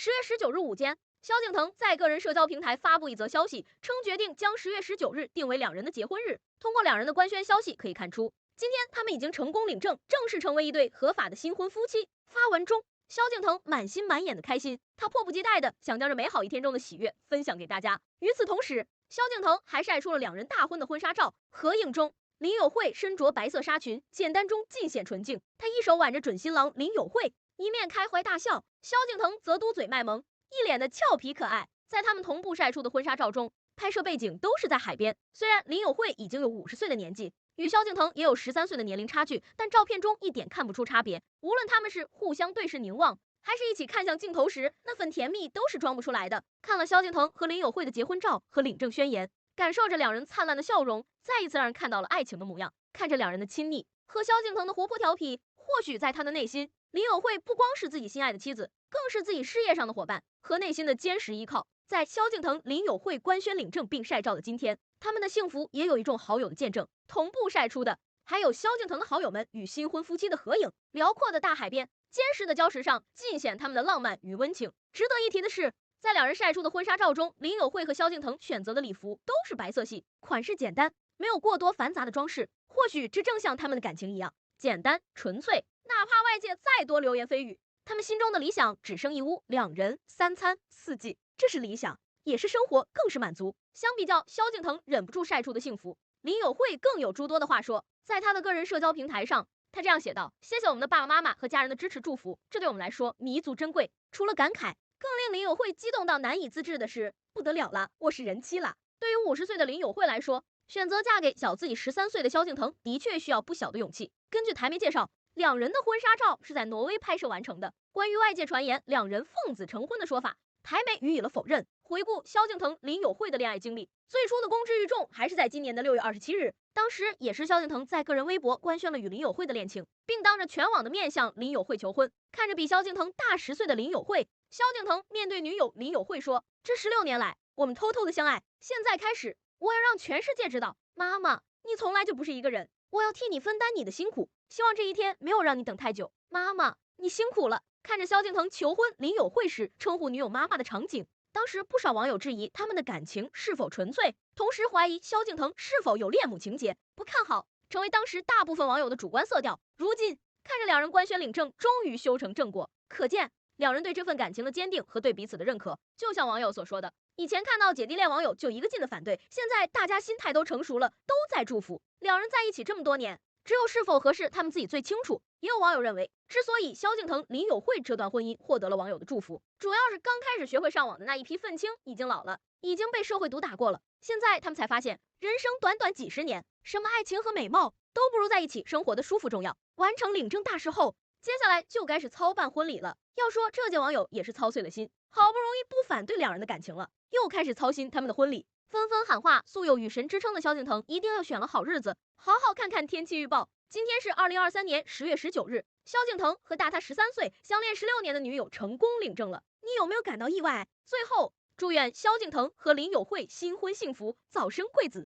10月19日午间，萧敬腾在个人社交平台发布一则消息，称决定将10月19日定为两人的结婚日。通过两人的官宣消息可以看出，今天他们已经成功领证，正式成为一对合法的新婚夫妻。发文中，萧敬腾满心满眼的开心，他迫不及待的想将这美好一天中的喜悦分享给大家。与此同时，萧敬腾还晒出了两人大婚的婚纱照，合影中林有慧身着白色纱裙，简单中尽显纯净，她一手挽着准新郎林有慧，一面开怀大笑，萧敬腾则嘟嘴卖萌，一脸的俏皮可爱。在他们同步晒出的婚纱照中，拍摄背景都是在海边。虽然林有慧已经有50岁的年纪，与萧敬腾也有13岁的年龄差距，但照片中一点看不出差别。无论他们是互相对视凝望，还是一起看向镜头时，那份甜蜜都是装不出来的。看了萧敬腾和林有慧的结婚照和领证宣言，感受着两人灿烂的笑容，再一次让人看到了爱情的模样。看着两人的亲昵和萧敬腾的活泼调皮，或许在他的内心，林有慧不光是自己心爱的妻子，更是自己事业上的伙伴和内心的坚实依靠。在萧敬腾、林有慧官宣领证并晒照的今天，他们的幸福也有一众好友的见证。同步晒出的还有萧敬腾的好友们与新婚夫妻的合影。辽阔的大海边，坚实的礁石上，尽显他们的浪漫与温情。值得一提的是，在两人晒出的婚纱照中，林有慧和萧敬腾选择的礼服都是白色系，款式简单，没有过多繁杂的装饰。或许这正像他们的感情一样，简单纯粹。哪怕外界再多流言蜚语，他们心中的理想只生一屋，两人3餐4季，这是理想，也是生活，更是满足。相比较萧敬腾忍不住晒出的幸福，林有慧更有诸多的话说。在他的个人社交平台上，他这样写道：谢谢我们的爸爸妈妈和家人的支持祝福，这对我们来说弥足珍贵。除了感慨，更令林有慧激动到难以自制的是，不得了了，我是人妻了。对于50岁的林有慧来说，选择嫁给小自己13岁的萧敬腾，的确需要不小的勇气。根据台媒介绍，两人的婚纱照是在挪威拍摄完成的。关于外界传言两人奉子成婚的说法，台媒予以了否认。回顾萧敬腾、林有慧的恋爱经历，最初的公之于众还是在今年的6月27日，当时也是萧敬腾在个人微博官宣了与林有慧的恋情，并当着全网的面向林有慧求婚。看着比萧敬腾大10岁的林有慧，萧敬腾面对女友林有慧说：这16年来，我们偷偷的相爱，现在开始，我要让全世界知道，妈妈，你从来就不是一个人，我要替你分担你的辛苦，希望这一天没有让你等太久，妈妈，你辛苦了。看着萧敬腾求婚林有慧时称呼女友妈妈的场景，当时不少网友质疑他们的感情是否纯粹，同时怀疑萧敬腾是否有恋母情节，不看好，成为当时大部分网友的主观色调。如今看着两人官宣领证，终于修成正果，可见两人对这份感情的坚定和对彼此的认可。就像网友所说的，以前看到姐弟恋网友就一个劲的反对，现在大家心态都成熟了，都在祝福。两人在一起这么多年，只有是否合适他们自己最清楚。也有网友认为，之所以萧敬腾、林有慧这段婚姻获得了网友的祝福，主要是刚开始学会上网的那一批愤青已经老了，已经被社会毒打过了，现在他们才发现，人生短短几十年，什么爱情和美貌都不如在一起生活的舒服重要。完成领证大事后，接下来就该是操办婚礼了。要说这届网友也是操碎了心，好不容易不反对两人的感情了，又开始操心他们的婚礼，纷纷喊话素有雨神之称的萧敬腾一定要选了好日子，好好看看天气预报。今天是2023年10月19日，萧敬腾和大他13岁、相恋16年的女友成功领证了，你有没有感到意外？最后，祝愿萧敬腾和林有慧新婚幸福，早生贵子。